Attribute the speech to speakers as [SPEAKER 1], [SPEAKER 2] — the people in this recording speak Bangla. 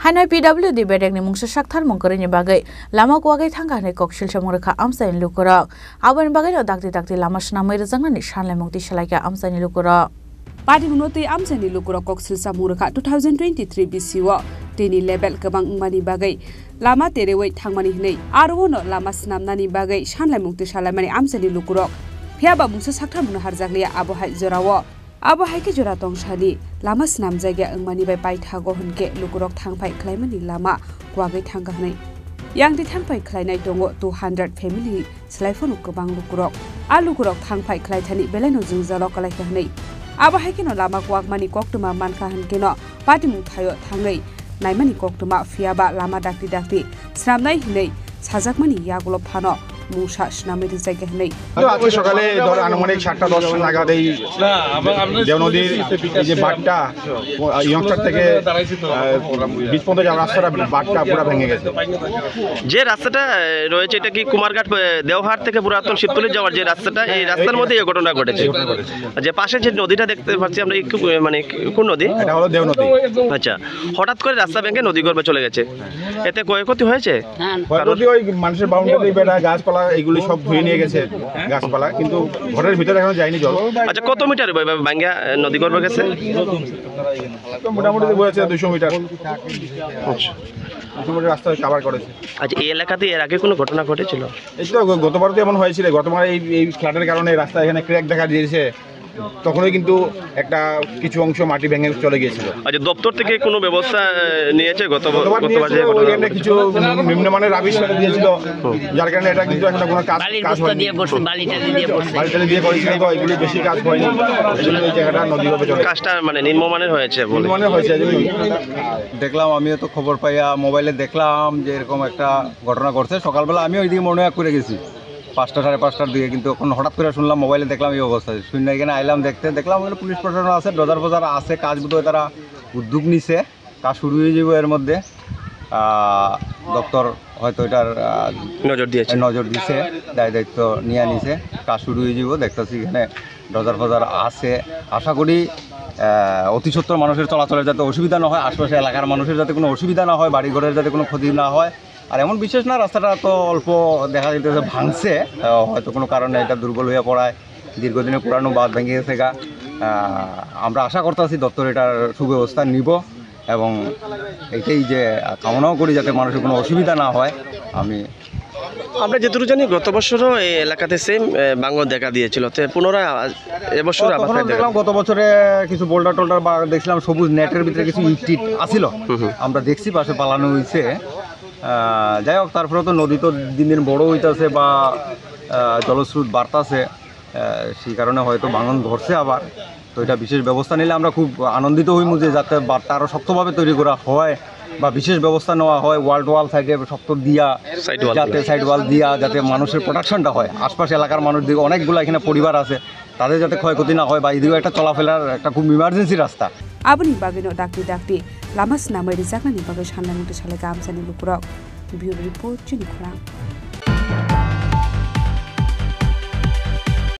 [SPEAKER 1] Hanai PWD bedek ni mungsa sakthar mongkore ni bagai lama kuagai thangka ni koksil samurkha amsa ni lukura aban bagai no dakti lama snamai rajangna ni shanlai mukti shalaika amsa ni lukura
[SPEAKER 2] Padi munoti amsa ni lukura koksil samurkha 2023 BCO tini level kabang mani bagai lama terewai thangmani hinai arwono lama snamnani bagai shanlai mukti shalai mani amsa ni lukura phiaba mungsa sakthar mun harjaklia abohai jorawo Abohai ke jora tongsani lama snam jaiga angmani bai pai thago hunke lukurok thangpai khlaimani lama kwagai thangga hnai yangti thangpai khlainai tongo 200 family slaifonu kobang lukurok alukurok thangpai khlaithani belaino jingjalo kalai hnai abohai ke no lama kwakmani koktuma mankha hanke no patimung thayo thangai naimani koktuma fiaba lama dakti snamnai hinai sajakmani yagulo phano মুসা নামের জায়গা নেই
[SPEAKER 3] আজকে সকালে ধর আনুমানিক 7:10 নাগাদ এই দেওনদীর এই যে বাঁধটা ইয়ংস্টার থেকে বীজ পর্যন্ত যাওয়ার রাস্তাটা বাঁধটা পুরো ভেঙে গেছে
[SPEAKER 4] যে রাস্তাটা রয়েছে এটা কি কুমারঘাট দেওহার থেকে পুরাতন শিবতলী যাওয়ার যে রাস্তাটা এই রাস্তার মধ্যে এই ঘটনা ঘটেছে যে পাশে যে নদীটা দেখতে পাচ্ছি আমরা মানে কোন নদী
[SPEAKER 3] এটা হলো দেওনদী
[SPEAKER 4] আচ্ছা হঠাৎ করে রাস্তা ভেঙে নদী গর্ভে চলে গেছে এতে ক্ষয়ক্ষতি হয়েছে
[SPEAKER 3] ক্ষয়ক্ষতি ওই মানুষের বাউন্ডারি বেড়া গাছপালা এগুলি সব ধুয়ে নিয়ে গেছে গাছপালা কিন্তু ঘরের ভিতরে এখনো যায়নি জল
[SPEAKER 4] আচ্ছা কত মিটার ভাঙ্গা নদী গর্ভে গেছে
[SPEAKER 3] মোটামুটি বলেছে 200 মিটার আচ্ছা মোটামুটি রাস্তা কভার করেছে
[SPEAKER 4] আচ্ছা এই এলাকাতে এর আগে কোনো ঘটনা ঘটেছিল
[SPEAKER 3] এই তো গতবার তো এমন হয়েছিল গতবার এই ফ্লাডের কারণে রাস্তা এখানে ক্র্যাক দেখা দিয়েছে তখনই কিন্তু একটা কিছু অংশ মাটি ভেঙে চলে গিয়েছিল
[SPEAKER 4] আচ্ছা দপ্তর থেকে কোনো ব্যবস্থা নিয়েছে গতবার যে
[SPEAKER 3] এখানে কিছু নিম্নমানের রাবিশ ফেলে দিয়েছিল যার কারণে এটা কিন্তু এখন কোনো কাজ হয়নি বালিটা দিয়ে করেছিল তো এগুলি বেশি কাজ হয়নি এই জায়গাটা নদী ভাবে চলে
[SPEAKER 4] কাজটা মানে নিম্নমানের হয়েছে
[SPEAKER 3] নিম্নমানের হয়েছে
[SPEAKER 5] দেখলাম আমিও তো খবর পাইয়া মোবাইলে দেখলাম যে এরকম একটা ঘটনা ঘটছে সকালবেলা আমি ওইদিকে মনে করে গেছি 5টা 5:30টার দিকে কিন্তু এখন হঠাৎ করে শুনলাম মোবাইলে দেখলাম এই অবস্থা শুনে এখানে আইলাম দেখলাম ওখানে পুলিশ প্রশাসন আছে ডজার ফজার আছে কাজ বোধহয় তারা উদ্যোগ নিছে কাজ শুরু হয়ে যাবে এর মধ্যে দপ্তর হয়তো এটার নজর দিছে দায়িত্ব নিয়ে নিছে কাজ শুরু হয়ে যাব দেখতেছি এখানে ডজার ফজার আছে আশা করি অতি সত্তর মানুষের চলাচলের যাতে অসুবিধা না হয় আশপাশে এলাকার মানুষের যাতে কোনো অসুবিধা না হয় বাড়িঘরের যাতে কোনো ক্ষতি না হয় আর এমন বিশেষ না রাস্তাটা তো অল্প দেখা যেতেছে ভাঙছে হয়তো কোনো কারণে এটা দুর্বল হয়ে পড়ায় দীর্ঘদিনে পুরানো বাঁধ ভেঙে গেছে আমরা আশা করতেছি দপ্তর এটার সুব্যবস্থা নিব এবং এটাই যে কামনাও করি যাতে মানুষের কোনো অসুবিধা না হয়
[SPEAKER 4] আমরা যেটুকু জানি গত বছরও এই এলাকাতে সেম ভাঙন দেখা দিয়েছিল তো পুনরায় এবছর
[SPEAKER 5] দেখলাম গত বছরে কিছু বোল্ডার টোল্ডার বা দেখছিলাম সবুজ নেটের ভিতরে কিছু ইট আসিল আমরা দেখছি পাশে পালানো হয়েছে যাই হোক তারপরে তো নদী তো দিন দিন বড় হইতেছে বা জলস্রোত বাড়তেছে সেই কারণে হয়তো ভাঙন ধরছে আবার তো এটা বিশেষ ব্যবস্থা নিলে আমরা খুব আনন্দিত হইমু যে যাতে বাঁধটা আরও শক্তভাবে তৈরি করা হয় বা বিশেষ ব্যবস্থা নেওয়া হয় ওয়াল সাইডে শক্ত দিয়া যাতে সাইড ওয়াল দিয়া যাতে মানুষের প্রোটেকশনটা হয় আশপাশ এলাকার মানুষ দিকে অনেকগুলো এখানে পরিবার আছে তাদের যাতে ক্ষয়ক্ষতি না হয় বা এদিকে একটা চলাফেরার একটা খুব ইমার্জেন্সি রাস্তা
[SPEAKER 2] aboni bagino dakti lamas namai rijakna ni bagai shanlai mukti shalai ga amsani lukurok bureau report chini khurang